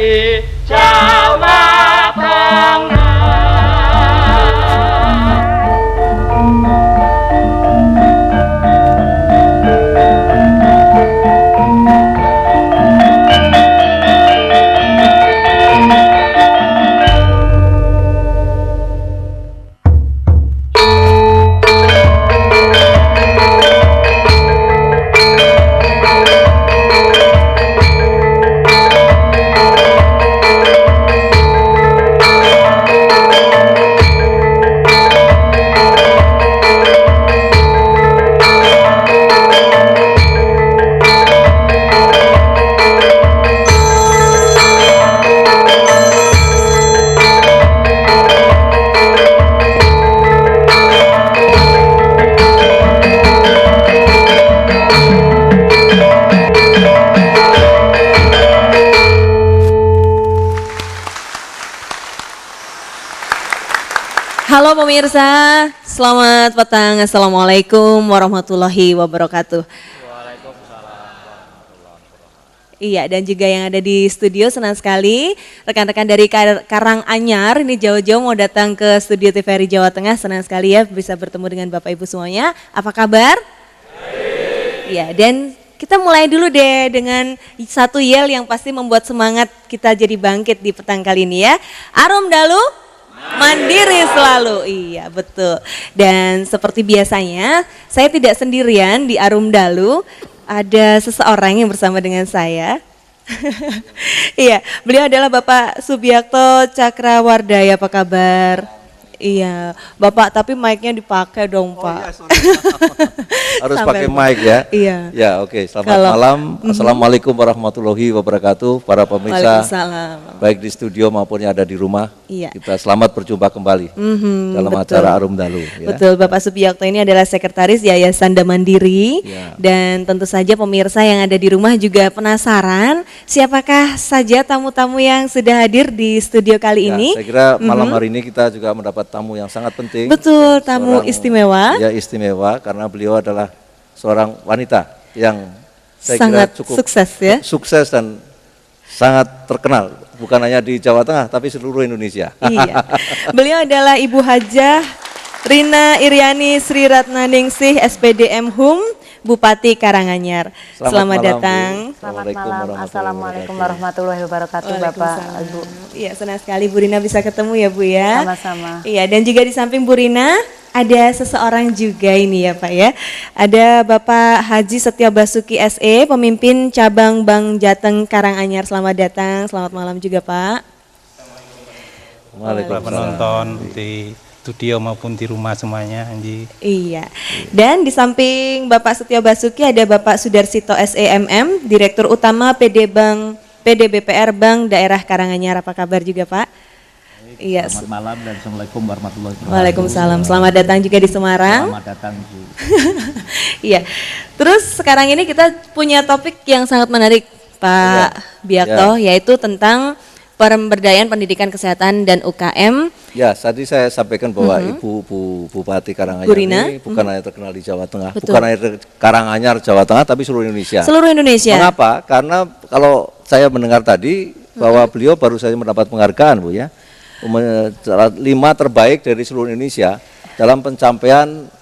RRI Jawa Tengah. Halo pemirsa, selamat petang. Assalamualaikum warahmatullahi wabarakatuh. Iya, dan juga yang ada di studio, senang sekali rekan-rekan dari Karanganyar ini jauh-jauh mau datang ke studio TVRI Jawa Tengah. Senang sekali ya bisa bertemu dengan Bapak Ibu semuanya. Apa kabar? Iya, dan kita mulai dulu deh dengan satu yel yang pasti membuat semangat kita jadi bangkit di petang kali ini ya. Arum Dalu mandiri selalu, iya betul. Dan seperti biasanya, saya tidak sendirian di Arum Dalu, ada seseorang yang bersama dengan saya. Iya, beliau adalah Bapak Subiakto Cakrawardaya, apa kabar? Iya, Bapak tapi mic-nya dipakai dong Pak. Iya, harus pakai mic ya. Iya. Ya oke, selamat malam. Assalamualaikum warahmatullahi wabarakatuh para pemirsa. Baik di studio maupun yang ada di rumah. Iya. Kita selamat berjumpa kembali dalam betul. acara Arum Dalu. Ya. Betul, Bapak Subiakto ini adalah sekretaris Yayasan Mandiri. Ya. Dan tentu saja pemirsa yang ada di rumah juga penasaran siapakah saja tamu-tamu yang sudah hadir di studio kali Ya, ini. saya kira malam hari ini kita juga mendapat tamu yang sangat penting. Betul, tamu istimewa. Ya istimewa karena beliau adalah seorang wanita yang saya Sangat kira cukup sukses ya. Sukses dan sangat terkenal bukan hanya di Jawa Tengah tapi seluruh Indonesia. Iya. Beliau adalah Ibu Hajah Rina Iriani Sri Ratnaningsih SPDM Hum Bupati Karanganyar. Selamat malam, datang. Bu. Selamat malam, Assalamualaikum warahmatullahi wabarakatuh Bapak, Ibu. Iya, senang sekali Bu Rina bisa ketemu ya Bu ya. Sama-sama. Iya, dan juga di samping Bu Rina ada seseorang juga ini ya Pak ya. Ada Bapak Haji Setia Basuki SE, pemimpin cabang Bank Jateng Karanganyar. Selamat datang, selamat malam juga Pak. Waalaikumsalam. Penonton di studio maupun di rumah semuanya, Anji. Iya. Dan di samping Bapak Setia Basuki ada Bapak Sudarsito SEMM, Direktur Utama PDBPR Bank Daerah Karanganyar. Apa kabar juga Pak? Iya. Selamat malam dan Assalamualaikum warahmatullahi wabarakatuh. Waalaikumsalam. Selamat datang juga di Semarang. Selamat datang Bu. Iya. Terus sekarang ini kita punya topik yang sangat menarik Pak Biakto, yaitu tentang pemberdayaan pendidikan kesehatan dan UKM. Ya, tadi saya sampaikan bahwa Ibu Bupati Karanganyar Bu Rina. ini bukan hanya terkenal di Jawa Tengah, Betul. bukan hanya Karanganyar Jawa Tengah, tapi seluruh Indonesia. Seluruh Indonesia. Mengapa? Karena kalau saya mendengar tadi bahwa beliau baru saja mendapat penghargaan, Bu ya, 5 terbaik dari seluruh Indonesia dalam pencapaian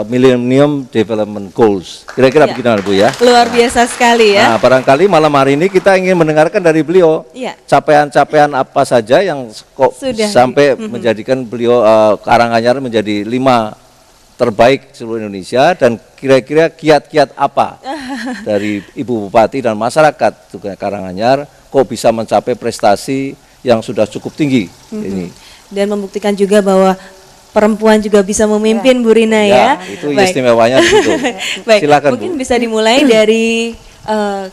Millennium Development Goals. Kira-kira begitu Bu ya. Luar biasa sekali ya. Nah, barangkali malam hari ini kita ingin mendengarkan dari beliau Iya. capaian-capaian apa saja yang kok Sudah. sampai menjadikan beliau Karanganyar menjadi 5 terbaik seluruh Indonesia, dan kira-kira kiat-kiat apa dari Ibu Bupati dan masyarakat juga Karanganyar kok bisa mencapai prestasi yang sudah cukup tinggi ini. Dan membuktikan juga bahwa perempuan juga bisa memimpin Bu Rina ya. Itu istimewanya gitu. Baik, Silakan mungkin Bu. bisa dimulai dari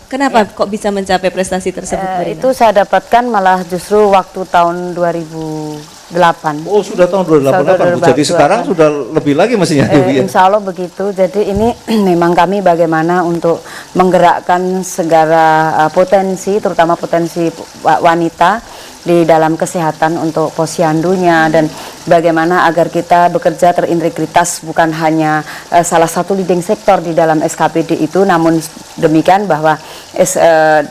kenapa kok bisa mencapai prestasi tersebut Bu Rina? Itu saya dapatkan malah justru waktu tahun 2008. Oh, sudah tahun 2008, Bu. Jadi sekarang sudah lebih lagi mestinya Bu ya. Insya Allah begitu. Jadi ini memang kami bagaimana untuk menggerakkan segala potensi, terutama potensi wanita di dalam kesehatan untuk posyandunya, dan bagaimana agar kita bekerja terintegritas bukan hanya salah satu leading sektor di dalam SKPD itu, namun demikian bahwa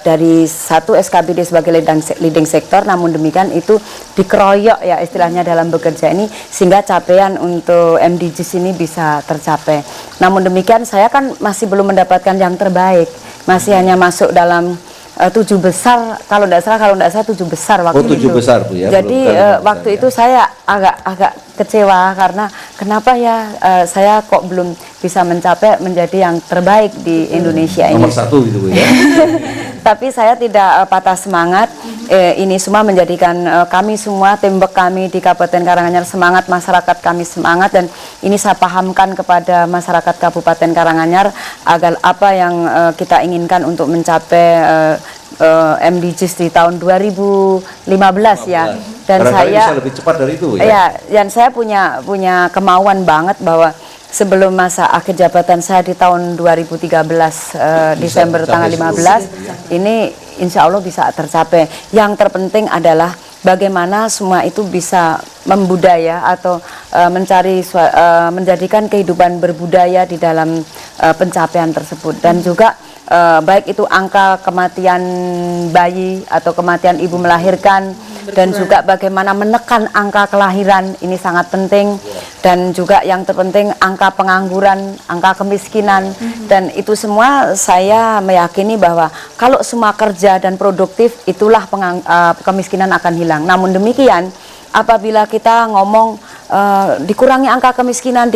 dari satu SKPD sebagai leading sektor, namun demikian itu dikeroyok ya istilahnya dalam bekerja ini, sehingga capaian untuk MDGs ini bisa tercapai. Namun demikian saya kan masih belum mendapatkan yang terbaik, masih hanya masuk dalam 7 besar, kalau tidak salah 7 besar waktu itu. 7 besar Bu ya. Jadi waktu itu saya agak kecewa karena kenapa ya saya kok belum bisa mencapai menjadi yang terbaik di Indonesia ini. Nomor 1 gitu Bu ya. Tapi saya tidak patah semangat. Ini semua menjadikan kami semua, teamwork kami di Kabupaten Karanganyar semangat, masyarakat kami semangat, dan ini saya pahamkan kepada masyarakat Kabupaten Karanganyar agar apa yang kita inginkan untuk mencapai MDGs di tahun 2015 ya. Dan saya bisa lebih cepat dari itu ya. Ya, dan saya punya kemauan banget bahwa sebelum masa akhir jabatan saya di tahun 2013 Desember tanggal 15 ini insya Allah bisa tercapai. Yang terpenting adalah bagaimana semua itu bisa membudaya atau menjadikan kehidupan berbudaya di dalam pencapaian tersebut, dan juga baik itu angka kematian bayi atau kematian ibu melahirkan, dan juga bagaimana menekan angka kelahiran ini sangat penting, dan juga yang terpenting angka pengangguran, angka kemiskinan, dan itu semua saya meyakini bahwa kalau semua kerja dan produktif itulah kemiskinan akan hilang. Namun demikian apabila kita ngomong dikurangi angka kemiskinan,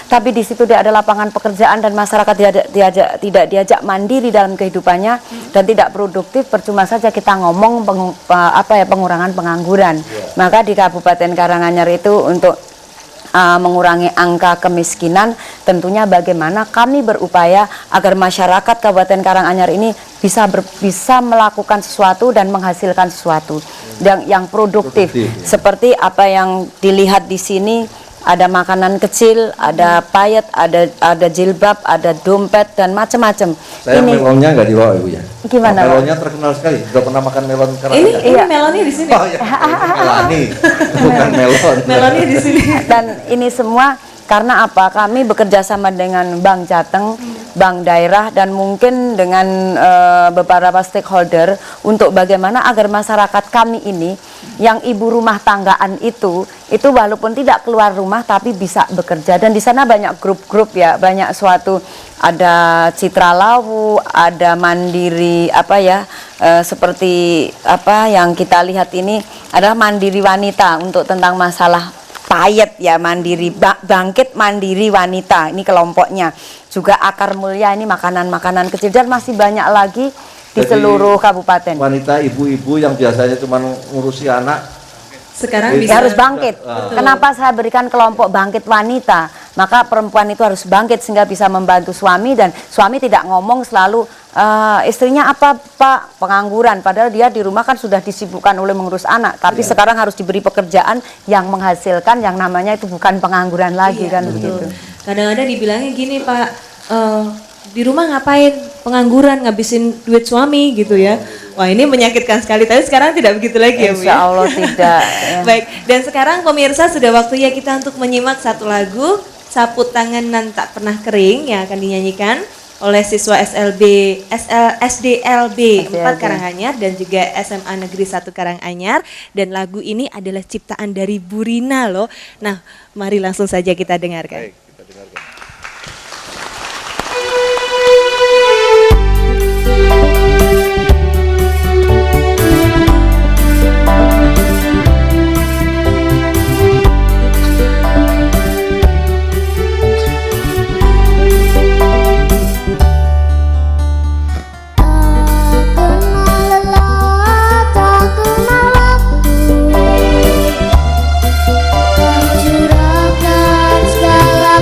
tapi di situ tidak ada lapangan pekerjaan dan masyarakat tidak diajak mandiri dalam kehidupannya dan tidak produktif, percuma saja kita ngomong pengurangan pengangguran. Maka di Kabupaten Karanganyar itu untuk mengurangi angka kemiskinan, tentunya bagaimana kami berupaya agar masyarakat Kabupaten Karanganyar ini bisa melakukan sesuatu dan menghasilkan sesuatu yang produktif. Seperti apa yang dilihat di sini, ada makanan kecil, ada payet, ada jilbab, ada dompet, dan macam-macam. Saya melonnya nggak dibawa Ibu ya. Gimana? Melonnya terkenal sekali. Sudah pernah makan melon Karanganyar? Ini melonnya di sini. Oh ya, melani, bukan melon. Melonnya di sini. Dan ini semua karena apa? Kami bekerja sama dengan Bank Jateng, Bank Daerah, dan mungkin dengan beberapa stakeholder untuk bagaimana agar masyarakat kami ini yang ibu rumah tanggaan itu walaupun tidak keluar rumah tapi bisa bekerja. Dan di sana banyak grup-grup ya, banyak suatu, ada Citra Lawu, ada Mandiri seperti apa yang kita lihat ini adalah Mandiri Wanita untuk tentang masalah payet ya, mandiri, bangkit mandiri wanita, ini kelompoknya. Juga Akar Mulia, ini makanan-makanan kecil, dan masih banyak lagi di seluruh kabupaten. Wanita, ibu-ibu yang biasanya cuma ngurusi anak sekarang harus bangkit. Kenapa saya berikan kelompok bangkit wanita? Maka perempuan itu harus bangkit sehingga bisa membantu suami, dan suami tidak ngomong selalu istrinya apa Pak, pengangguran, padahal dia di rumah kan sudah disibukkan oleh mengurus anak, tapi sekarang harus diberi pekerjaan yang menghasilkan, yang namanya itu bukan pengangguran lagi kan begitu. Kadang-kadang dibilangnya gini Pak, di rumah ngapain, pengangguran, ngabisin duit suami gitu ya. Wah, ini menyakitkan sekali, tapi sekarang tidak begitu lagi ya Bu ya. Insya Allah tidak ya. Baik, dan sekarang pemirsa sudah waktunya kita untuk menyimak satu lagu, Sapu Tangan Nan Tak Pernah Kering, yang akan dinyanyikan oleh siswa SDLB 4 Karanganyar dan juga SMA Negeri 1 Karanganyar, dan lagu ini adalah ciptaan dari Bu Rina loh. Nah, mari langsung saja kita dengarkan. Baik, kita dengarkan. Curahkan segala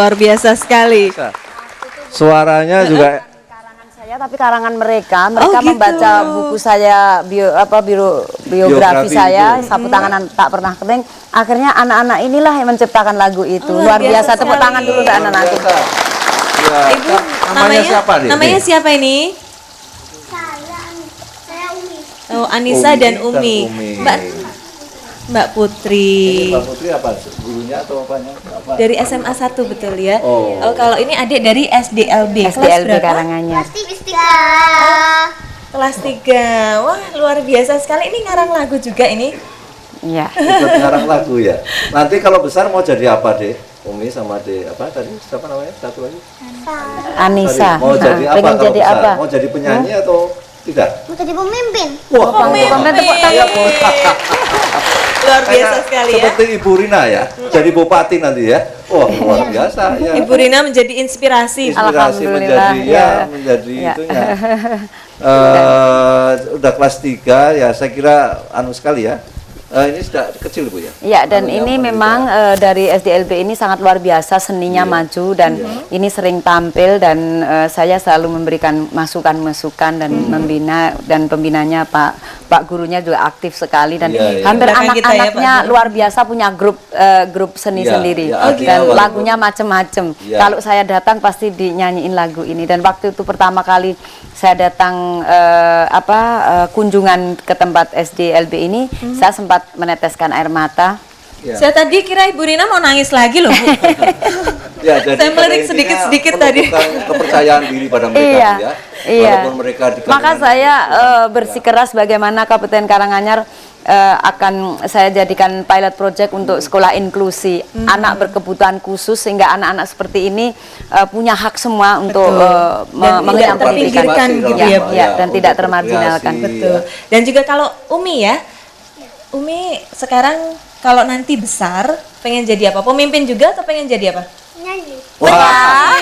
luar biasa sekali. Suaranya juga Saya tapi karangan mereka mereka gitu. membaca buku saya biografi Biografi saya itu. Sapu Tangan Tak Pernah Kering. Akhirnya anak-anak inilah yang menciptakan lagu itu. Luar Luar biasa biasa, tepuk sekali. tangan dulu untuk anak-anak itu. Ya, Ibu namanya siapa nih? Namanya siapa ini? Oh, Anissa Umi dan dan Umi. Umi. Mbak Putri. Mbak Putri apa? Gurunya atau apanya? Apa? Dari SMA 1 betul ya? Oh. Kalau ini adik dari SDLB. Kelas SDLB berapa? Karanganyar. Kelas 3. Wah, luar biasa sekali. Ini ngarang lagu juga ini. Iya. Ikut ngarang lagu ya. Nanti kalau besar mau jadi apa deh? Umi sama Dek apa tadi? Siapa namanya? Satu lagi. Anissa. Tadi, mau jadi apa Pengen kalau jadi besar? apa? Mau jadi penyanyi atau tidak? Mau jadi pemimpin. Wah, Pemimpin, tepuk tangan. Luar biasa sekali ya. Seperti Ibu Rina ya, jadi bupati nanti ya. Wah, luar biasa ya. Ibu Rina menjadi inspirasi. Inspirasi Alhamdulillah, menjadi ya. menjadi Ya. itunya. Udah kelas 3 ya, saya kira anu sekali ya. Ini sudah kecil Bu ya. Ya, dan Anunya ini paling memang dari SDLB ini sangat luar biasa, seninya maju dan ini sering tampil dan saya selalu memberikan masukan-masukan dan membina, dan pembinanya Pak gurunya juga aktif sekali dan Iya, iya. hampir Belakang kita ya, anak-anaknya Pak Guru. luar biasa punya grup seni Iya, sendiri iya, dan artinya lagunya macem-macem. Iya. Kalau saya datang pasti dinyanyiin lagu ini dan waktu itu pertama kali saya datang kunjungan ke tempat SDLB ini, saya sempat meneteskan air mata. Ya. Saya tadi kira Ibu Rina mau nangis lagi loh, Bu. Ya, jadi Saya melirik pada sedikit-sedikit intinya tadi. menumbuhkan kepercayaan diri pada mereka Iya, ya. iya. Walaupun mereka di Maka kalangan- saya bersikeras bagaimana Kabupaten Karanganyar akan saya jadikan pilot project untuk sekolah inklusi anak berkebutuhan khusus sehingga anak-anak seperti ini punya hak semua untuk Dan tidak mengenyam pendidikan. terpinggirkan gitu ya, Bu. Ya, dan Untuk tidak berkreasi. termarginalkan. Betul. Dan juga kalau Umi ya, Umi sekarang kalau nanti besar pengen jadi apa? Pemimpin juga atau pengen jadi apa? Nyanyi. Wah,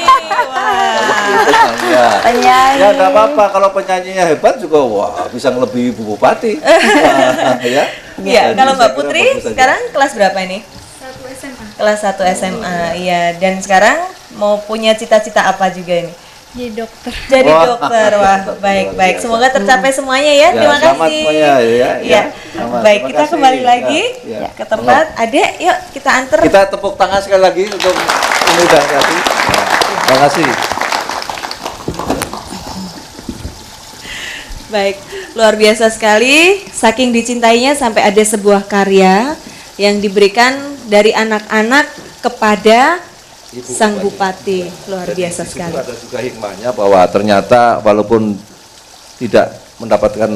ya. Penyanyi. Ya nggak apa-apa kalau penyanyinya hebat juga wah bisa ngelebihi Ibu Bupati. Wah, ya. Iya, Jadi kalau saya Mbak kira Putri bagus saja. sekarang kelas berapa ini? Kelas 1 SMA. Iya, dan sekarang mau punya cita-cita apa juga ini? Jadi dokter. Jadi Wah. dokter. Wah, baik-baik. biasa. Semoga tercapai semuanya ya. Ya, Terima selamat kasih. semuanya, ya, Iya. selamat. Baik, Terima kita kasih. kembali lagi Ya, ya. ke tempat. Adek, yuk kita anter. Kita tepuk tangan sekali lagi untuk Umi dan Yati. Terima kasih. Baik, luar biasa sekali. Saking dicintainya sampai ada sebuah karya yang diberikan dari anak-anak kepada Sang Bupati. Luar Jadi biasa di situ sekali. ada juga hikmahnya bahwa ternyata walaupun tidak mendapatkan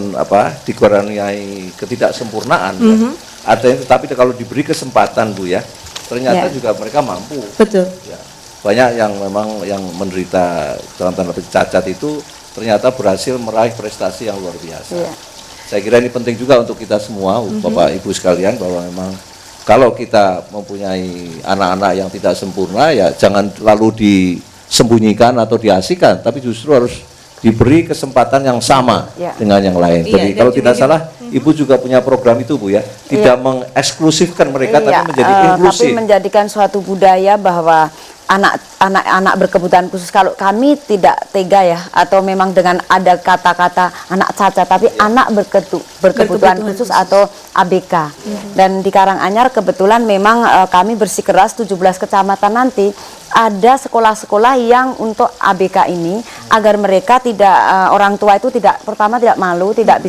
dikuraniai ketidaksempurnaan, ya, artinya tetapi kalau diberi kesempatan Bu ya, ternyata Ya. juga mereka mampu. Betul. Ya. Banyak yang memang yang menderita dalam tanda petik cacat itu ternyata berhasil meraih prestasi yang luar biasa. Iya. Saya kira ini penting juga untuk kita semua, Bapak Ibu sekalian, bahwa memang kalau kita mempunyai anak-anak yang tidak sempurna, ya jangan lalu disembunyikan atau diasihkan, tapi justru harus diberi kesempatan yang sama Ya. dengan yang lain. Iya, Jadi dan kalau juga tidak salah, Ibu juga punya program itu Bu ya, tidak mengeksklusifkan mereka, tapi menjadi inklusif. Tapi menjadikan suatu budaya bahwa anak-anak berkebutuhan khusus, kalau kami tidak tega ya, atau memang dengan ada kata-kata anak cacat, tapi anak berkebutuhan khusus atau ABK. Dan di Karanganyar kebetulan memang kami bersikeras 17 kecamatan nanti ada sekolah-sekolah yang untuk ABK ini agar mereka tidak orang tua itu tidak malu, tidak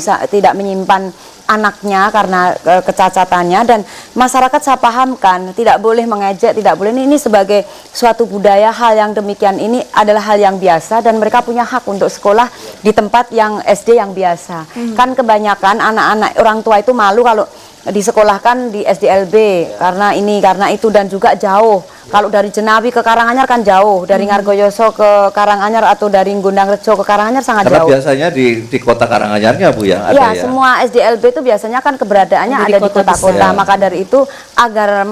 menyimpan anaknya karena kecacatannya, dan masyarakat saya pahamkan tidak boleh mengejek, tidak boleh, ini sebagai suatu budaya. Hal yang demikian ini adalah hal yang biasa dan mereka punya hak untuk sekolah di tempat yang SD yang biasa. Kan kebanyakan anak-anak orang tua itu malu kalau disekolahkan di SDLB karena ini karena itu, dan juga jauh. Kalau dari Jenawi ke Karanganyar kan jauh, dari Ngargoyoso ke Karanganyar atau dari Gondangrejo ke Karanganyar sangat Karena jauh. biasanya di kota Karanganyarnya Bu ya, ada Iya, ya. semua SDLB itu biasanya kan keberadaannya Ada di ada di kota kota-kota. besar. Maka dari itu agar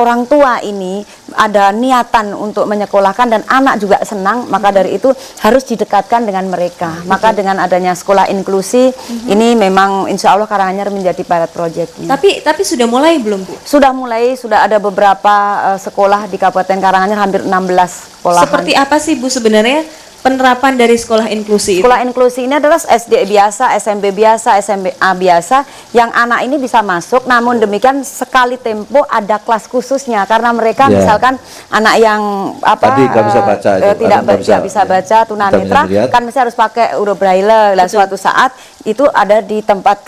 orang tua ini ada niatan untuk menyekolahkan dan anak juga senang, maka dari itu harus didekatkan dengan mereka. Maka dengan adanya sekolah inklusi ini memang insya Allah Karanganyar menjadi pilot project. Tapi sudah mulai belum Bu? Sudah mulai, sudah ada beberapa sekolah di di Kabupaten Karanganyar hampir 16 sekolahan. Seperti apa sih Bu sebenarnya penerapan dari sekolah inklusi itu? Sekolah inklusi ini adalah SD biasa, SMP biasa, SMA biasa yang anak ini bisa masuk, namun demikian sekali tempo ada kelas khususnya karena mereka misalkan anak yang tadi nggak bisa baca itu, tidak bisa baca tunanetra kan mesti harus pakai huruf braille. Dan suatu saat itu ada di tempat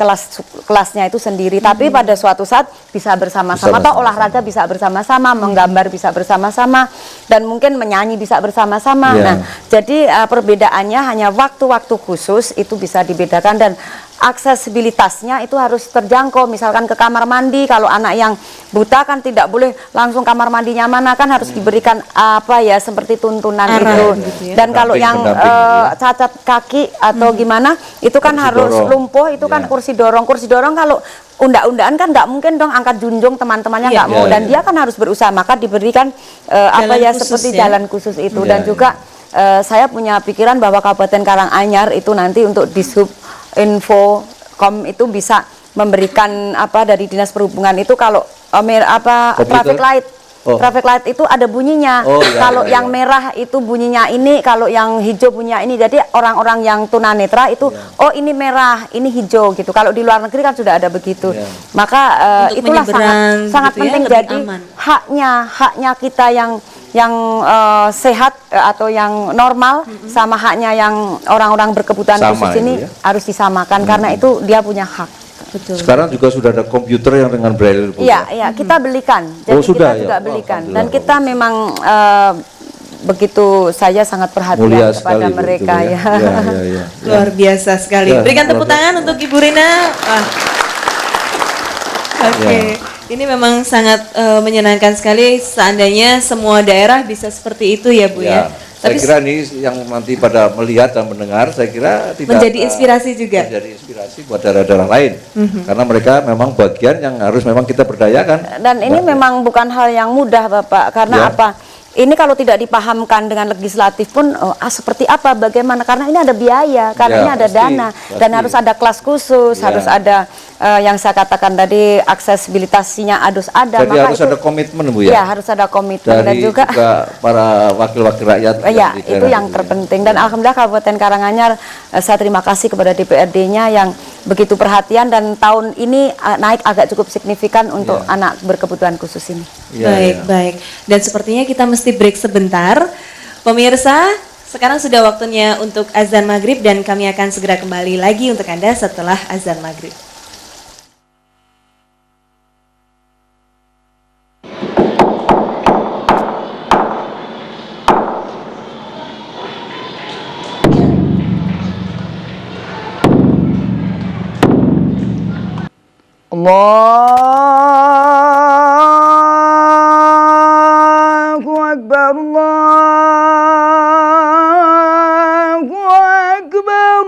kelasnya itu sendiri, tapi pada suatu saat bisa bersama-sama atau olahraga bisa bersama-sama, menggambar bisa bersama-sama, dan mungkin menyanyi bisa bersama-sama. Nah, jadi perbedaannya hanya waktu-waktu khusus itu bisa dibedakan, dan aksesibilitasnya itu harus terjangkau. Misalkan ke kamar mandi, kalau anak yang buta kan tidak boleh langsung kamar mandinya mana, kan harus diberikan apa ya seperti tuntunan itu. Gitu ya. Dan kalau yang cacat kaki atau gimana itu kan kursi harus dorong. lumpuh itu kan kursi dorong. Kursi dorong kalau undang-undangan kan nggak mungkin dong angkat junjung, teman-temannya nggak mau, dan dia kan harus berusaha, maka diberikan apa ya seperti jalan khusus itu. Dan juga saya punya pikiran bahwa Kabupaten Karanganyar itu nanti untuk Dishub Infokom itu bisa memberikan apa dari Dinas Perhubungan itu kalau traffic light. Traffic light itu ada bunyinya. Kalau yang merah itu bunyinya ini, kalau yang hijau bunyinya ini. Jadi orang-orang yang tunanetra itu oh ini merah, ini hijau gitu. Kalau di luar negeri kan sudah ada begitu. Maka itulah sangat gitu penting. Jadi haknya kita yang sehat atau yang normal sama haknya yang orang-orang berkebutuhan khusus ini harus disamakan karena itu dia punya hak. Betul. Sekarang juga sudah ada komputer yang dengan braille. Iya, kita belikan. Jadi sudah, kita juga belikan. Dan kita memang begitu saya sangat perhatian mulia kepada sekali, mereka Bu, ya. Luar biasa sekali. Berikan tepuk tangan untuk Ibu Rina. Oke. Ini memang sangat menyenangkan sekali seandainya semua daerah bisa seperti itu ya Bu ya. Saya kira ini yang nanti pada melihat dan mendengar, saya kira tidak menjadi inspirasi juga. Menjadi inspirasi buat daerah-daerah lain, karena mereka memang bagian yang harus memang kita berdayakan. Dan ini memang bukan hal yang mudah Bapak, karena apa? Ini kalau tidak dipahamkan dengan legislatif pun seperti apa, bagaimana? Karena ini ada biaya, karena ini ada dana, dan harus ada kelas khusus, harus ada yang saya katakan tadi aksesibilitasnya harus ada. Jadi maka harus ada komitmen Bu ya. Iya, harus ada komitmen dari dan juga para wakil-wakil rakyat. Ya, itu yang terpenting. Dan alhamdulillah Kabupaten Karanganyar saya terima kasih kepada DPRD-nya yang begitu perhatian, dan tahun ini naik agak cukup signifikan untuk anak berkebutuhan khusus ini. Baik. Dan sepertinya kita mesti break sebentar. Pemirsa, sekarang sudah waktunya untuk azan maghrib dan kami akan segera kembali lagi untuk Anda setelah azan maghrib. Allahu Akbar, Allahu Akbar,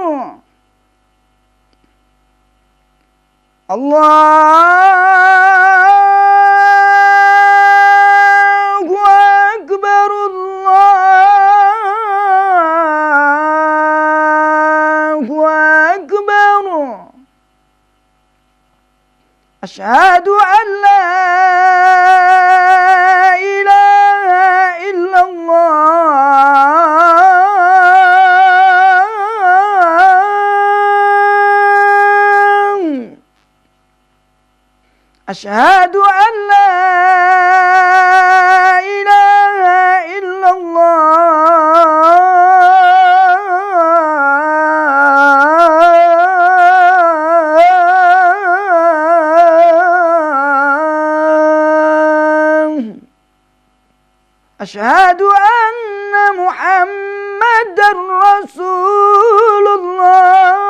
Allahu Akbar, Allahu Akbar. أشهد أن لا إله إلا الله أشهد أن لا إله إلا أشهد أن محمدا رسول الله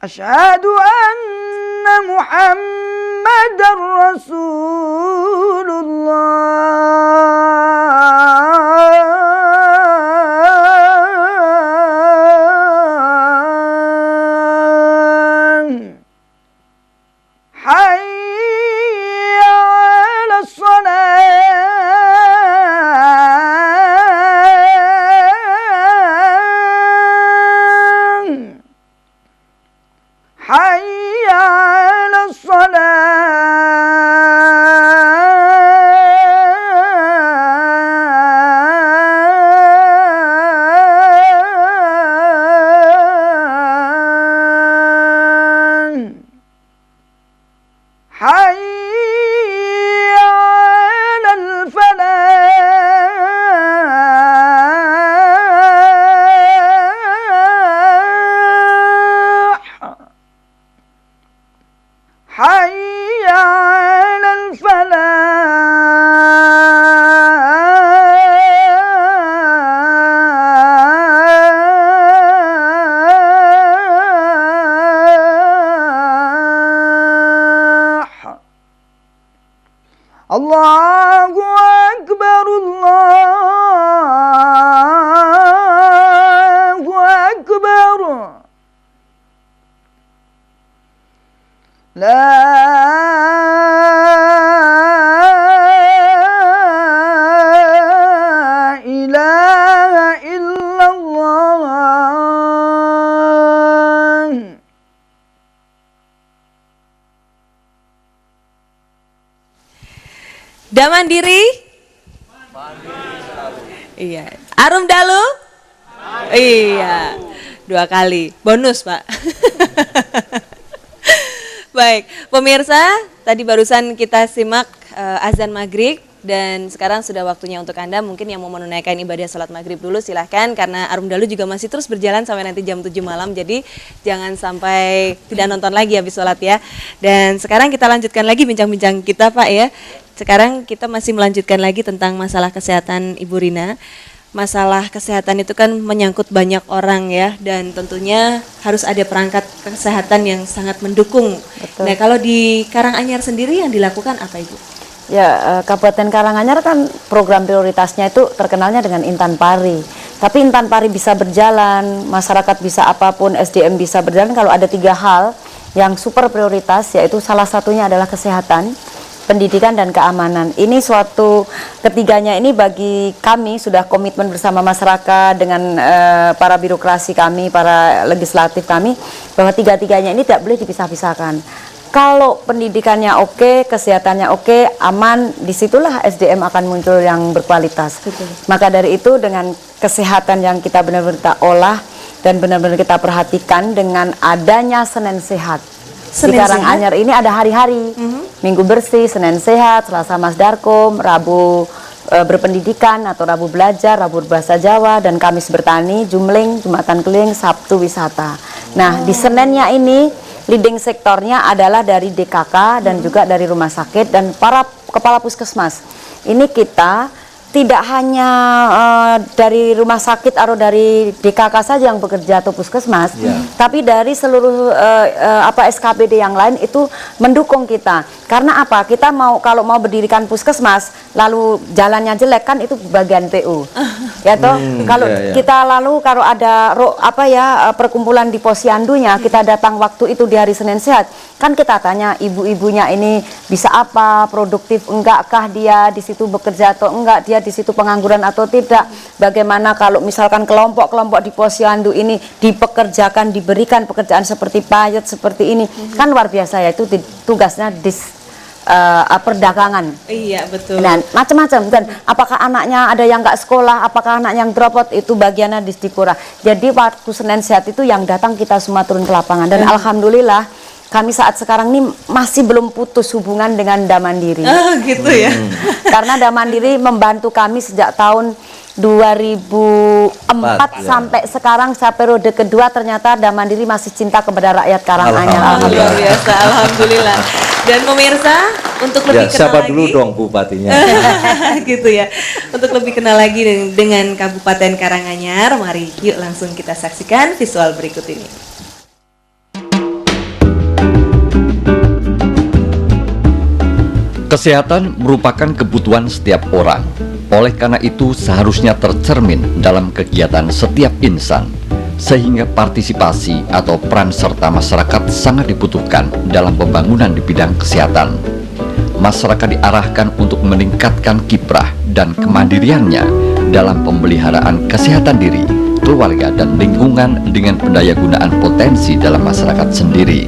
أشهد أن محمدا رسول الله حي على الصلاة حي Allahu Akbar, Allahu Akbar. La ilaha illallah. Da Mandiri? Iya. Arum Dalu? Iya. 2 kali. Bonus, Pak. Baik, pemirsa, tadi barusan kita simak azan maghrib dan sekarang sudah waktunya untuk Anda mungkin yang mau menunaikan ibadah sholat maghrib dulu silahkan karena Arum Dalu juga masih terus berjalan sampai nanti jam 7 malam, jadi jangan sampai tidak nonton lagi habis sholat ya. Dan sekarang kita lanjutkan lagi bincang-bincang kita Pak ya. Sekarang kita masih melanjutkan lagi tentang masalah kesehatan Ibu Rina. Masalah kesehatan itu kan menyangkut banyak orang ya, dan tentunya harus ada perangkat kesehatan yang sangat mendukung. Betul. Nah, kalau di Karanganyar sendiri yang dilakukan apa Ibu? Ya, Kabupaten Karanganyar kan program prioritasnya itu terkenalnya dengan Intan Pari. Tapi Intan Pari bisa berjalan, masyarakat bisa apapun, SDM bisa berjalan kalau ada 3 hal yang super prioritas, yaitu salah satunya adalah kesehatan, pendidikan dan keamanan. Ini suatu ketiganya ini bagi kami sudah komitmen bersama masyarakat dengan para birokrasi kami, para legislatif kami, bahwa tiga-tiganya ini tidak boleh dipisah-pisahkan. Kalau pendidikannya oke, kesehatannya oke, aman, disitulah SDM akan muncul yang berkualitas. Betul. Maka dari itu dengan kesehatan yang kita benar-benar kita olah dan benar-benar kita perhatikan dengan adanya Senin Sehat. Di Karanganyar ini ada hari-hari, Minggu bersih, Senin sehat, Selasa Masdarkom, Rabu berpendidikan atau Rabu belajar, Rabu bahasa Jawa, dan Kamis bertani, Jumling, Jumatan Keliling, Sabtu wisata. Nah, di Seninnya ini leading sektornya adalah dari DKK dan juga dari rumah sakit dan para kepala puskesmas. Ini kita tidak hanya dari rumah sakit atau dari DKK saja yang bekerja atau puskesmas, tapi dari seluruh SKPD yang lain itu mendukung kita. Karena apa? Kita kalau mau berdirikan puskesmas, lalu jalannya jelek kan itu bagian PU, ya toh. Kalau kita lalu kalau ada perkumpulan di posyandunya, kita datang waktu itu di hari Senin Sehat, kan kita tanya ibu-ibunya ini bisa apa, produktif enggakah dia di situ bekerja atau enggak, dia di situ pengangguran atau tidak, bagaimana kalau misalkan kelompok-kelompok di posyandu ini dipekerjakan, diberikan pekerjaan seperti payet seperti ini, kan luar biasa ya, itu tugasnya perdagangan. Iya betul. Dan macam-macam, dan apakah anaknya ada yang nggak sekolah, apakah anak yang drop out, itu bagiannya di Dikura. Jadi waktu Senin Sehat itu yang datang kita semua turun ke lapangan, dan alhamdulillah kami saat sekarang ini masih belum putus hubungan dengan Da Mandiri. Oh gitu ya. Karena Da Mandiri membantu kami sejak tahun 2004 sampai sekarang, saya periode kedua, ternyata Da Mandiri masih cinta kepada rakyat Karanganyar. Luar biasa, alhamdulillah. Dan pemirsa, untuk lebih kenal siapa lagi, dulu dong bupatinya? gitu ya. Untuk lebih kenal lagi dengan Kabupaten Karanganyar, mari yuk langsung kita saksikan visual berikut ini. Kesehatan merupakan kebutuhan setiap orang. Oleh karena itu seharusnya tercermin dalam kegiatan setiap insan, sehingga partisipasi atau peran serta masyarakat sangat dibutuhkan dalam pembangunan di bidang kesehatan. Masyarakat diarahkan untuk meningkatkan kiprah dan kemandiriannya dalam pemeliharaan kesehatan diri, keluarga, dan lingkungan dengan pendayagunaan potensi dalam masyarakat sendiri.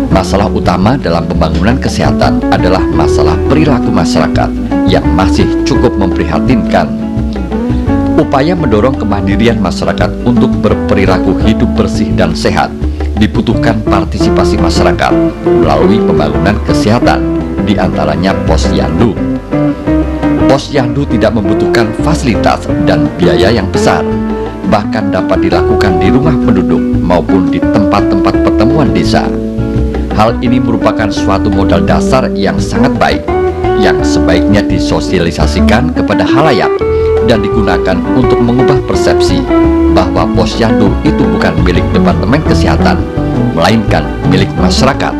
Masalah utama dalam pembangunan kesehatan adalah masalah perilaku masyarakat yang masih cukup memprihatinkan. Upaya mendorong kemandirian masyarakat untuk berperilaku hidup bersih dan sehat dibutuhkan partisipasi masyarakat melalui pembangunan kesehatan, diantaranya posyandu. Posyandu tidak membutuhkan fasilitas dan biaya yang besar, bahkan dapat dilakukan di rumah penduduk maupun di tempat-tempat pertemuan desa. Hal ini merupakan suatu modal dasar yang sangat baik, yang sebaiknya disosialisasikan kepada halayak dan digunakan untuk mengubah persepsi bahwa posyandu itu bukan milik Departemen Kesehatan, melainkan milik masyarakat.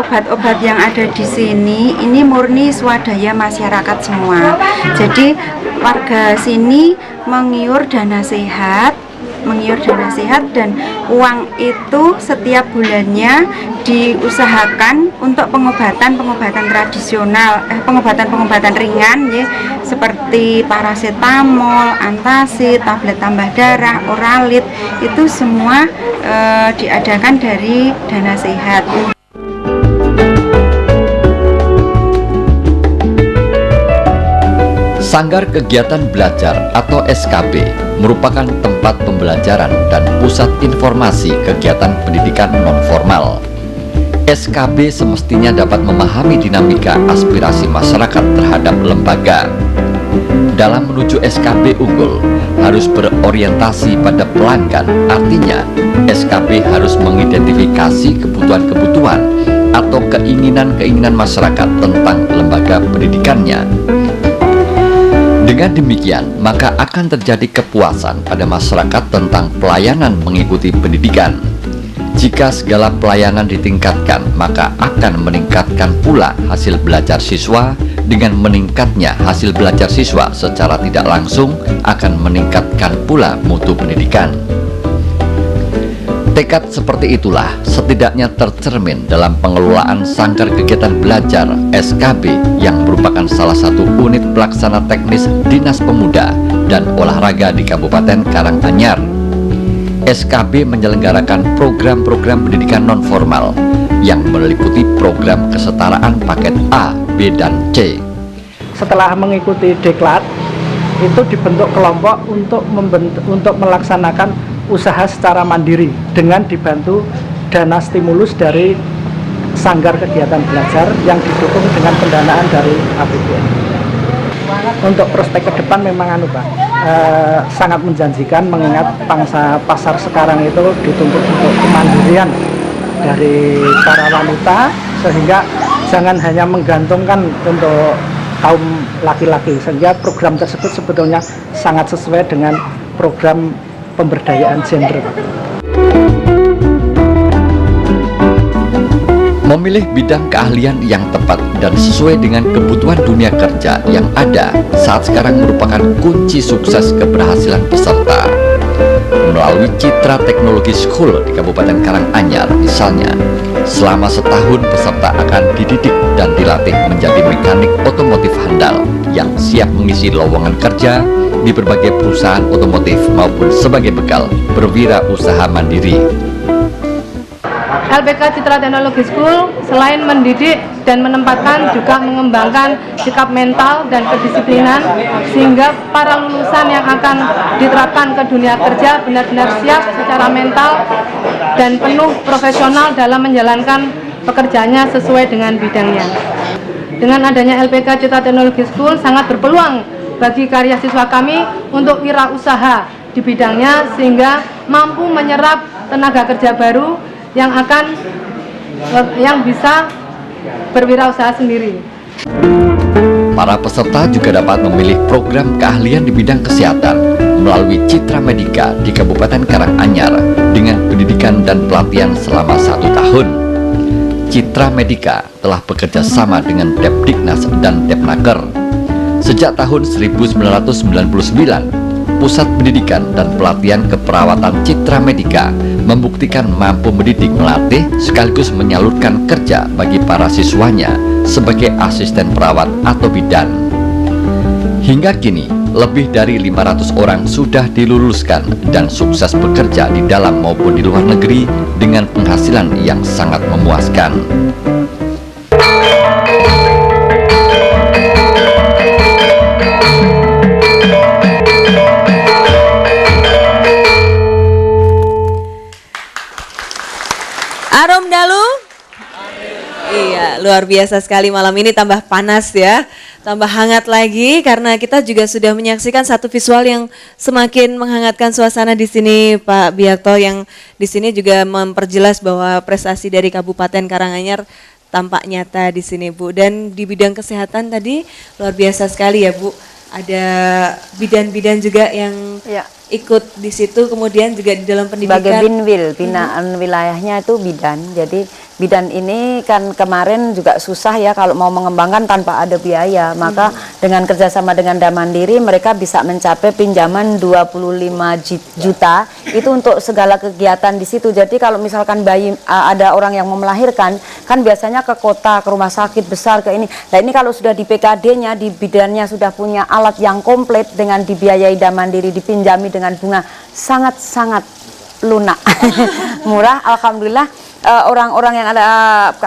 obat-obat yang ada di sini ini murni swadaya masyarakat semua. Jadi warga sini mengiur dana sehat dan uang itu setiap bulannya diusahakan untuk pengobatan tradisional, pengobatan ringan ya, seperti paracetamol, antacid, tablet tambah darah, oralit, itu semua diadakan dari dana sehat. Sanggar Kegiatan Belajar atau SKB merupakan tempat pembelajaran dan pusat informasi kegiatan pendidikan non-formal. SKB semestinya dapat memahami dinamika aspirasi masyarakat terhadap lembaga. Dalam menuju SKB unggul, harus berorientasi pada pelanggan, artinya SKB harus mengidentifikasi kebutuhan-kebutuhan atau keinginan-keinginan masyarakat tentang lembaga pendidikannya. Dengan demikian, maka akan terjadi kepuasan pada masyarakat tentang pelayanan mengikuti pendidikan. Jika segala pelayanan ditingkatkan, maka akan meningkatkan pula hasil belajar siswa. Dengan meningkatnya hasil belajar siswa secara tidak langsung akan meningkatkan pula mutu pendidikan. Tekad seperti itulah setidaknya tercermin dalam pengelolaan Sanggar Kegiatan Belajar SKB yang merupakan salah satu unit pelaksana teknis Dinas Pemuda dan Olahraga di Kabupaten Karanganyar. SKB menyelenggarakan program-program pendidikan non-formal yang meliputi program kesetaraan paket A, B, dan C. Setelah mengikuti diklat, itu dibentuk kelompok untuk melaksanakan usaha secara mandiri dengan dibantu dana stimulus dari Sanggar Kegiatan Belajar yang didukung dengan pendanaan dari APBN. Untuk prospek ke depan memang sangat menjanjikan, mengingat pangsa pasar sekarang itu dituntut untuk kemandirian dari para wanita, sehingga jangan hanya menggantungkan untuk kaum laki-laki, sehingga program tersebut sebetulnya sangat sesuai dengan program pemberdayaan gender. Memilih bidang keahlian yang tepat dan sesuai dengan kebutuhan dunia kerja yang ada saat sekarang merupakan kunci sukses keberhasilan peserta. Melalui Citra Teknologi School di Kabupaten Karanganyar misalnya, selama setahun peserta akan dididik dan dilatih menjadi mekanik otomotif handal yang siap mengisi lowongan kerja di berbagai perusahaan otomotif maupun sebagai bekal berwirausaha mandiri. LPK Citra Teknologi School selain mendidik dan menempatkan juga mengembangkan sikap mental dan kedisiplinan sehingga para lulusan yang akan diterapkan ke dunia kerja benar-benar siap secara mental dan penuh profesional dalam menjalankan pekerjaannya sesuai dengan bidangnya. Dengan adanya LPK Citra Teknologi School sangat berpeluang bagi karya siswa kami untuk wirausaha di bidangnya sehingga mampu menyerap tenaga kerja baru yang bisa berwirausaha sendiri. Para peserta juga dapat memilih program keahlian di bidang kesehatan melalui Citra Medika di Kabupaten Karanganyar dengan pendidikan dan pelatihan selama 1 tahun. Citra Medika telah bekerja sama dengan Depdiknas dan Depnaker. Sejak tahun 1999, Pusat Pendidikan dan Pelatihan Keperawatan Citra Medika membuktikan mampu mendidik, melatih, sekaligus menyalurkan kerja bagi para siswanya sebagai asisten perawat atau bidan. Hingga kini, lebih dari 500 orang sudah diluluskan dan sukses bekerja di dalam maupun di luar negeri dengan penghasilan yang sangat memuaskan. Arom Dalu? Iya, luar biasa sekali malam ini, tambah panas ya, tambah hangat lagi karena kita juga sudah menyaksikan satu visual yang semakin menghangatkan suasana di sini, Pak Biakto, yang di sini juga memperjelas bahwa prestasi dari Kabupaten Karanganyar tampak nyata di sini, Bu. Dan di bidang kesehatan tadi luar biasa sekali ya, Bu. Ada bidan-bidan juga yang ikut di situ, kemudian juga di dalam pendidikan. Sebagai binwil, binaan wilayahnya itu bidan. Jadi bidan ini kan kemarin juga susah ya kalau mau mengembangkan tanpa ada biaya. Maka dengan kerjasama dengan Damandiri mereka bisa mencapai pinjaman 25 juta itu untuk segala kegiatan di situ. Jadi kalau misalkan bayi ada orang yang mau melahirkan, kan biasanya ke kota, ke rumah sakit besar, ke ini. Nah ini kalau sudah di PKD-nya, di bidannya sudah punya alat yang komplit dengan dibiayai Damandiri, dipinjami dengan bunga sangat-sangat lunak, murah. Alhamdulillah orang-orang yang ada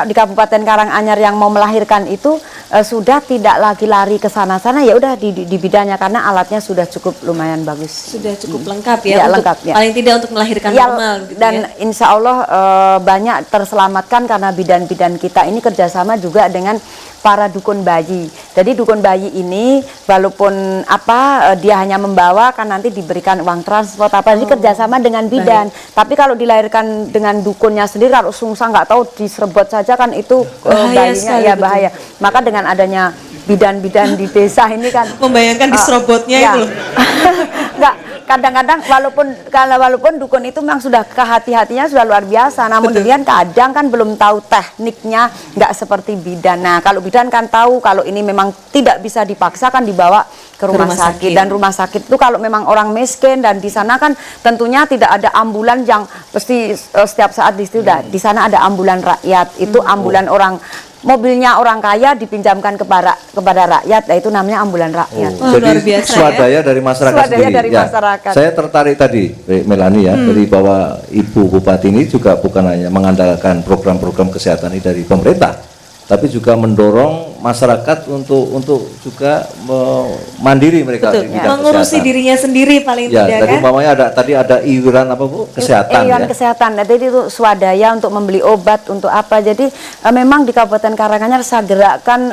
di Kabupaten Karanganyar yang mau melahirkan itu sudah tidak lagi lari ke sana-sana, ya udah di bidannya karena alatnya sudah cukup lumayan bagus. Sudah cukup lengkap ya, untuk, lengkap, ya. paling tidak untuk melahirkan ya, normal gitu dan ya. insya Allah banyak terselamatkan karena bidan-bidan kita ini kerjasama juga dengan para dukun bayi. Jadi dukun bayi ini walaupun dia hanya membawa, kan nanti diberikan uang transport apa, jadi kerjasama dengan bidan. Tapi kalau dilahirkan dengan dukunnya sendiri, kalau sungsang nggak tahu diserebot saja kan itu bayinya sekali, ya bahaya. Maka dengan adanya bidan-bidan di desa ini kan membayangkan diserobotnya ya. itu loh. Enggak, kadang-kadang walaupun dukun itu memang sudah kehati-hatinya sudah luar biasa, namun demikian kadang kan belum tahu tekniknya, nggak seperti bidan. Nah kalau bidan kan tahu kalau ini memang tidak bisa dipaksa, kan dibawa ke rumah sakit. Dan rumah sakit itu kalau memang orang miskin dan di sana kan tentunya tidak ada ambulan yang pasti setiap saat di situ. Di sana ada ambulan rakyat, itu ambulan orang, mobilnya orang kaya dipinjamkan kepada rakyat, itu namanya ambulan rakyat. Jadi swadaya dari masyarakat swadaya sendiri. dari masyarakat. Saya tertarik tadi, Melani ya, dari bahwa Ibu Bupati ini juga bukan hanya mengandalkan program-program kesehatan ini dari pemerintah, tapi juga mendorong masyarakat untuk juga mandiri mereka di bidang mengurusi kesehatan. dirinya sendiri paling ya, tidak tadi kan? umpamanya tadi ada iuran apa Bu? Kesehatan iuran ya. kesehatan. Jadi itu swadaya untuk membeli obat untuk apa. Jadi memang di Kabupaten Karanganyar saya gerakkan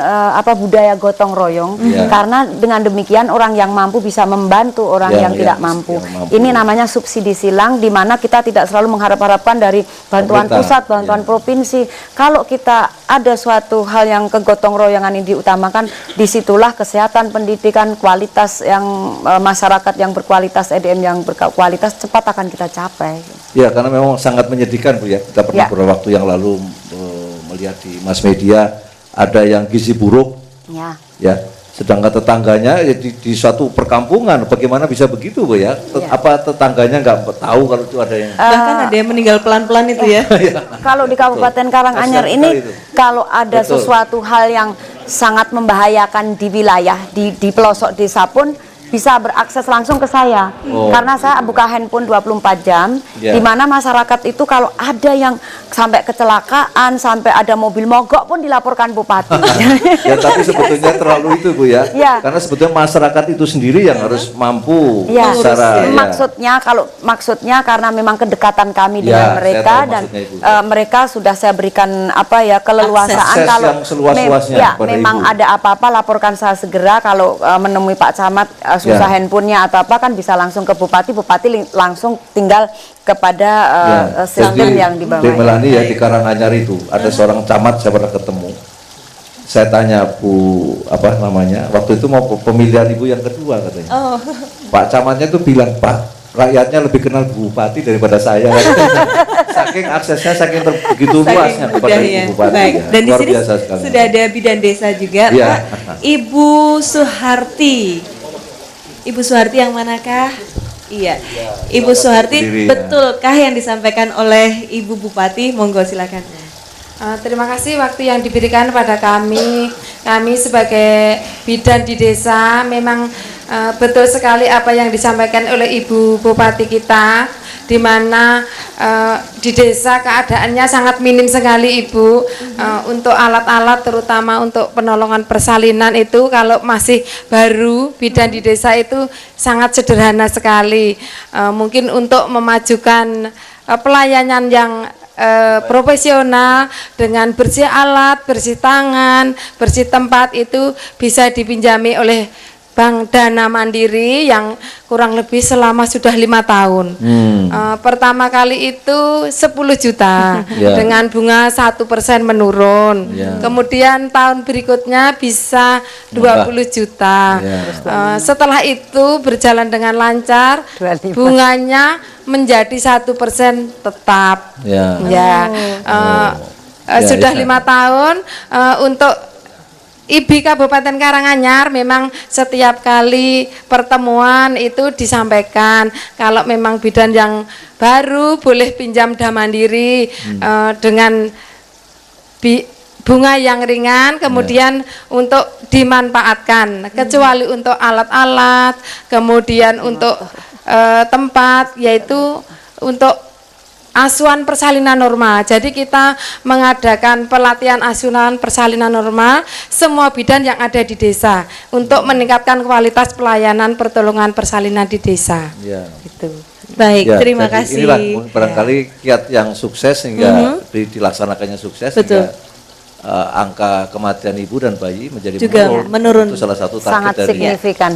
budaya gotong royong karena dengan demikian orang yang mampu bisa membantu orang yang tidak mampu. Ini namanya subsidi silang, di mana kita tidak selalu mengharap-harapkan dari bantuan pusat, bantuan provinsi. Kalau kita ada suatu hal yang kegotong royongan ini diutamakan, disitulah kesehatan, pendidikan, kualitas yang masyarakat yang berkualitas, SDM yang berkualitas cepat akan kita capai. Ya, karena memang sangat menyedihkan Bu ya. Kita pernah beberapa waktu yang lalu melihat di mass media ada yang gizi buruk. Ya. Sedangkan tetangganya ya, di suatu perkampungan, bagaimana bisa begitu Bu ya? Apa tetangganya nggak tahu kalau itu ada yang bahkan ada yang meninggal pelan-pelan itu ya. Kalau di Kabupaten Karanganyar ini kalau ada sesuatu hal yang sangat membahayakan di wilayah di pelosok desa pun bisa berakses langsung ke saya. Karena saya buka handphone 24 jam, di mana masyarakat itu kalau ada yang sampai kecelakaan, sampai ada mobil mogok pun dilaporkan Bupati. Ya, tapi sebetulnya terlalu itu Bu ya. Karena sebetulnya masyarakat itu sendiri yang harus mampu secara maksudnya karena memang kedekatan kami dengan mereka dan mereka sudah saya berikan keleluasaan kalau memang ada apa-apa laporkan saya segera. Kalau menemui Pak Camat susah handphonenya atau apa, kan bisa langsung ke Bupati langsung tinggal kepada sistem yang di bawah. Di Melani ya, di Karanganyar itu ada seorang camat saya pernah ketemu. Saya tanya Bu waktu itu mau pemilihan Ibu yang kedua katanya. Pak camatnya itu bilang, Pak, rakyatnya lebih kenal Bu Bupati daripada saya. Saking aksesnya, begitu luasnya kepada Ibu Bupati. Baik. Dan di sini sekali. sudah ada bidan desa juga, Pak. Ibu Suharti. Ibu Suharti yang manakah? Iya, Ibu Suharti, betulkah yang disampaikan oleh Ibu Bupati? Monggo silakan. Terima kasih waktu yang diberikan pada kami sebagai bidan di desa. Memang betul sekali apa yang disampaikan oleh Ibu Bupati kita, di mana di desa keadaannya sangat minim sekali Ibu. Untuk alat-alat terutama untuk penolongan persalinan itu kalau masih baru, bidan di desa itu sangat sederhana sekali. Mungkin untuk memajukan pelayanan yang profesional dengan bersih alat, bersih tangan, bersih tempat itu bisa dipinjami oleh Bank Dana Mandiri yang kurang lebih selama sudah 5 tahun. Pertama kali itu 10 juta dengan bunga 1% menurun. Kemudian tahun berikutnya bisa 20 juta. Setelah itu berjalan dengan lancar, bunganya menjadi 1% tetap. Sudah 5 tahun untuk IBI Kabupaten Karanganyar memang setiap kali pertemuan itu disampaikan kalau memang bidan yang baru boleh pinjam dana mandiri dengan bunga yang ringan, kemudian untuk dimanfaatkan kecuali untuk alat-alat, kemudian untuk tempat, yaitu untuk asuhan persalinan normal. Jadi kita mengadakan pelatihan asuhan persalinan normal semua bidan yang ada di desa untuk meningkatkan kualitas pelayanan pertolongan persalinan di desa. Gitu. Baik, terima kasih. Inilah barangkali kiat yang sukses sehingga dilaksanakannya sukses. Sehingga angka kematian ibu dan bayi menjadi juga menurun. Itu salah satu target sangat dari signifikan.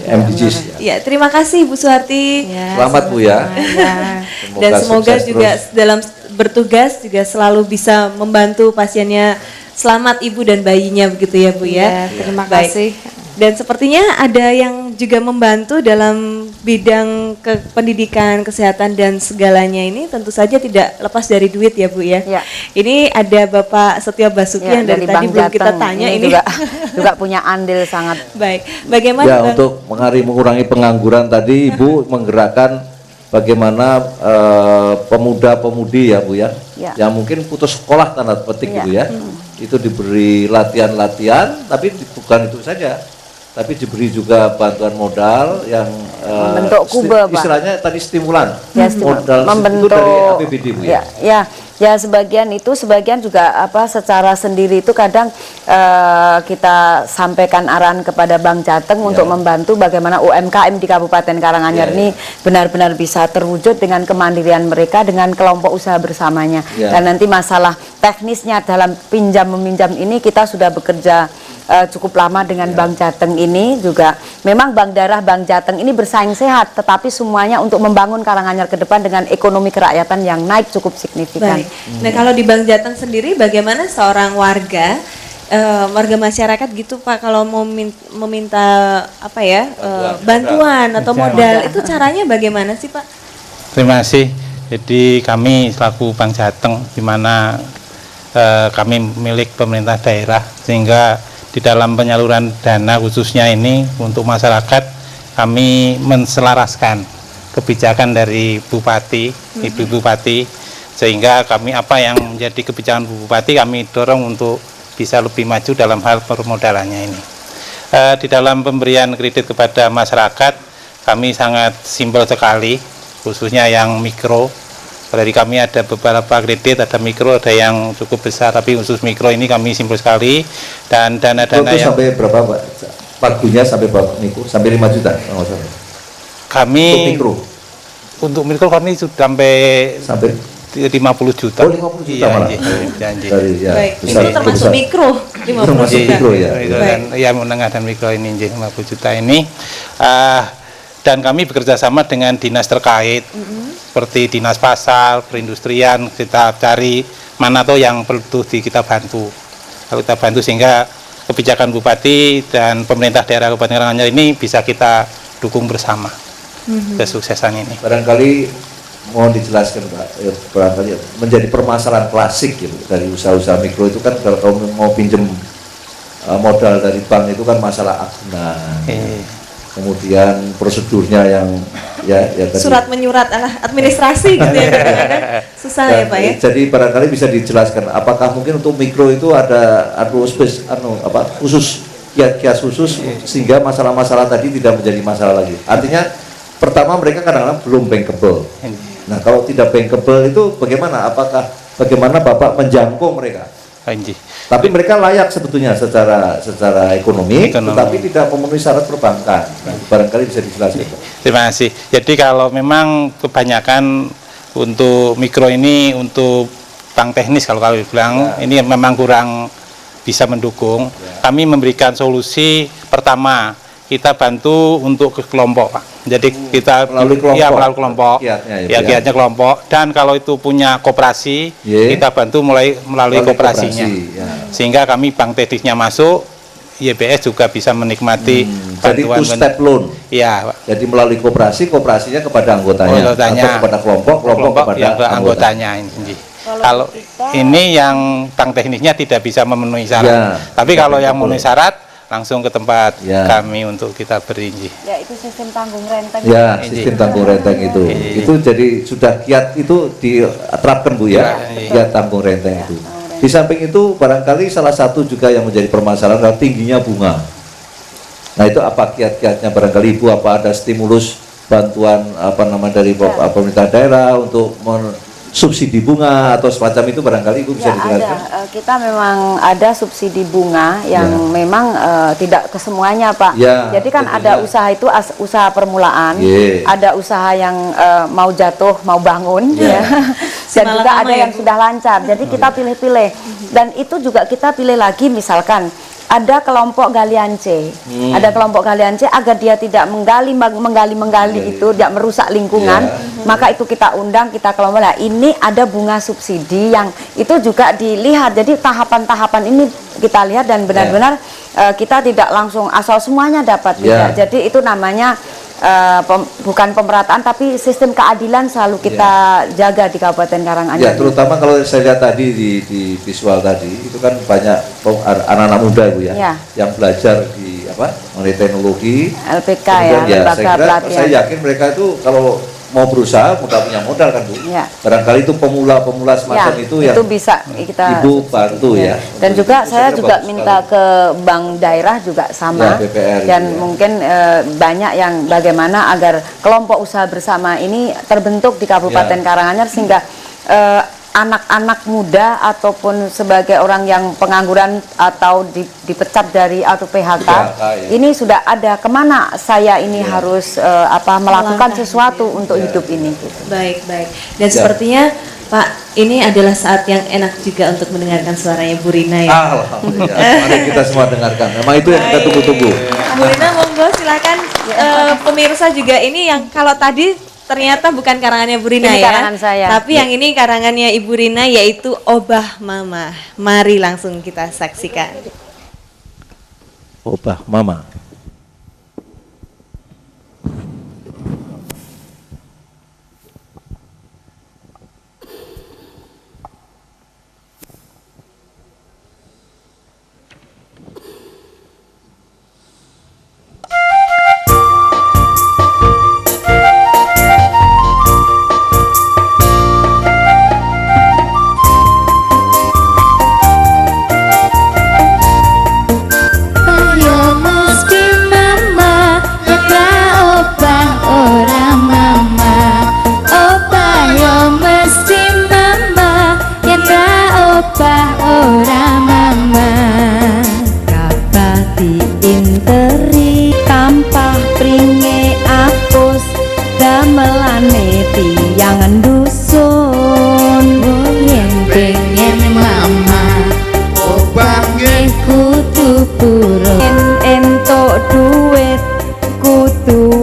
MDGs. Ya, terima kasih Bu Suharti. Selamat Bu ya. Dan semoga juga terus dalam bertugas juga selalu bisa membantu pasiennya selamat ibu dan bayinya begitu ya Bu ya. Terima kasih. Dan sepertinya ada yang juga membantu dalam bidang pendidikan, kesehatan dan segalanya ini tentu saja tidak lepas dari duit ya Bu ya. Ini ada Bapak Setio Basuki yang dari tadi belum kita tanya ini juga punya andil sangat. Baik. Bagaimana ya, untuk mengurangi pengangguran tadi Ibu menggerakkan bagaimana pemuda-pemudi ya Bu ya, yang mungkin putus sekolah tanda petik gitu ya. Itu diberi latihan-latihan, tapi bukan itu saja. Tapi diberi juga bantuan modal yang membentuk kube, istilahnya tadi stimulan, modal membentuk itu dari APBD Bu ya. Ya sebagian itu, sebagian juga secara sendiri itu kadang kita sampaikan arahan kepada Bank Jateng untuk membantu bagaimana UMKM di Kabupaten Karanganyar ini benar-benar bisa terwujud dengan kemandirian mereka dengan kelompok usaha bersamanya. Dan nanti masalah teknisnya dalam pinjam meminjam ini kita sudah bekerja cukup lama dengan Bank Jateng ini juga. Memang Bank Darah Bank Jateng ini bersaing sehat, tetapi semuanya untuk membangun Karanganyar ke depan dengan ekonomi kerakyatan yang naik cukup signifikan. Nah kalau di Bank Jateng sendiri bagaimana seorang warga masyarakat gitu Pak kalau mau meminta apa ya bantuan atau modal itu caranya bagaimana sih Pak? Terima kasih. Jadi kami selaku Bank Jateng di mana kami milik pemerintah daerah sehingga di dalam penyaluran dana khususnya ini untuk masyarakat kami menselaraskan kebijakan dari Bupati, Ibu Bupati sehingga kami apa yang menjadi kebijakan Bu Bupati kami dorong untuk bisa lebih maju dalam hal permodalannya ini. Di dalam pemberian kredit kepada masyarakat kami sangat simpel sekali khususnya yang mikro. Dari kami ada beberapa kredit, ada mikro, ada yang cukup besar, tapi khusus mikro ini kami simpel sekali dan dana-dana yang sampai berapa Pak? Pagunya sampai berapa mikro? Sampai 5 juta? Kami untuk mikro kami sudah sampai 50 juta. Oh 50 juta malah? Iya. Baik, itu termasuk mikro 50 juta. Mikro ya. Dan ya menengah dan mikro ini 50 juta ini. Dan kami bekerja sama dengan dinas terkait seperti dinas pasar, perindustrian, kita cari mana tuh yang perlu kita bantu. Kita bantu sehingga kebijakan Bupati dan pemerintah daerah Kabupaten Karanganyar ini bisa kita dukung bersama kesuksesan ini. Barangkali mohon dijelaskan Pak, barangkali menjadi permasalahan klasik ya, dari usaha-usaha mikro itu kan kalau mau pinjam modal dari bank itu kan masalah agunan. Kemudian prosedurnya yang tadi. Surat menyurat administrasi gitu ya, susah ya Pak ya. Jadi barangkali bisa dijelaskan apakah mungkin untuk mikro itu ada khusus kiat-kiat khusus sehingga masalah-masalah tadi tidak menjadi masalah lagi. Artinya pertama mereka kadang-kadang belum bankable. Nah kalau tidak bankable itu bagaimana? Bagaimana Bapak menjangkau mereka? Tapi mereka layak sebetulnya secara ekonomi, tetapi tidak memenuhi syarat perbankan. Nah, barangkali bisa dijelaskan. Terima kasih. Jadi kalau memang kebanyakan untuk mikro ini untuk bank teknis kalau bilang ini memang kurang bisa mendukung. Kami memberikan solusi pertama kita bantu untuk ke kelompok, Pak. Jadi kita melalui kelompok. Ya, melalui kelompok. Kiatnya kelompok. Dan kalau itu punya koperasi, kita bantu melalui koperasinya. Sehingga kami bank teknisnya masuk, YBS juga bisa menikmati bantuan. Jadi two-step loan. Iya, Pak. Jadi melalui koperasi, koperasinya kepada anggotanya, atau kepada kelompok kepada anggotanya. Kalau ini yang bank teknisnya tidak bisa memenuhi syarat. Tapi kalau yang memenuhi syarat, langsung ke tempat kami untuk kita berinji. Ya, itu sistem tanggung renteng. Ya, sistem tanggung renteng itu. Itu jadi sudah kiat itu diterapkan Bu ya. Kiat tanggung renteng itu. Di samping itu barangkali salah satu juga yang menjadi permasalahan adalah tingginya bunga. Nah, itu apa kiat-kiatnya barangkali Ibu, apa ada stimulus bantuan dari pemerintah daerah untuk subsidi bunga atau semacam itu, barangkali Ibu bisa dijelaskan. Kita memang ada subsidi bunga yang memang tidak kesemuanya, Pak. Jadi kan ada usaha itu usaha permulaan, ada usaha yang mau jatuh, mau bangun, dan juga ada yang sudah lancar. Jadi kita pilih-pilih, dan itu juga kita pilih lagi, misalkan ada kelompok galian C, ada kelompok galian C agar dia tidak menggali itu, tidak merusak lingkungan, maka itu kita undang, kita kelompok. Nah, ini ada bunga subsidi yang itu juga dilihat. Jadi tahapan-tahapan ini kita lihat dan benar-benar kita tidak langsung asal semuanya dapat. Jadi itu namanya bukan pemerataan, tapi sistem keadilan selalu kita jaga di Kabupaten Karanganyar. Ya, terutama kalau saya lihat tadi di visual tadi itu kan banyak anak-anak muda Bu ya, yang belajar di mengenai teknologi LPK saya yakin mereka itu kalau mau berusaha nggak punya modal kan Bu. Barangkali itu pemula-pemula semacam itu yang bisa kita Ibu bantu ya. Dan juga saya juga minta ke bank daerah juga sama, BPR dan mungkin banyak yang bagaimana agar kelompok usaha bersama ini terbentuk di Kabupaten Karanganyar, sehingga anak-anak muda ataupun sebagai orang yang pengangguran atau dipecat dari atau PHK, ini sudah ada kemana saya ini harus melakukan sesuatu untuk hidup ini. Baik. Dan sepertinya Pak, ini adalah saat yang enak juga untuk mendengarkan suaranya Bu Rina ya. Alhamdulillah. Mari kita semua dengarkan. Memang itu yang kita tunggu-tunggu. Bu Rina, monggo silakan. Pemirsa juga ini yang kalau tadi ternyata bukan karangannya Bu Rina ya, karangan saya. Tapi yang ini karangannya Ibu Rina, yaitu Obah Mama. Mari langsung kita saksikan. Obah Mama.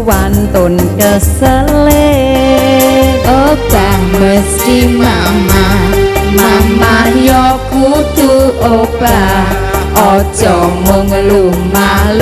Wantun kesele obah mesti mama yo kudu obah ojo mung lumah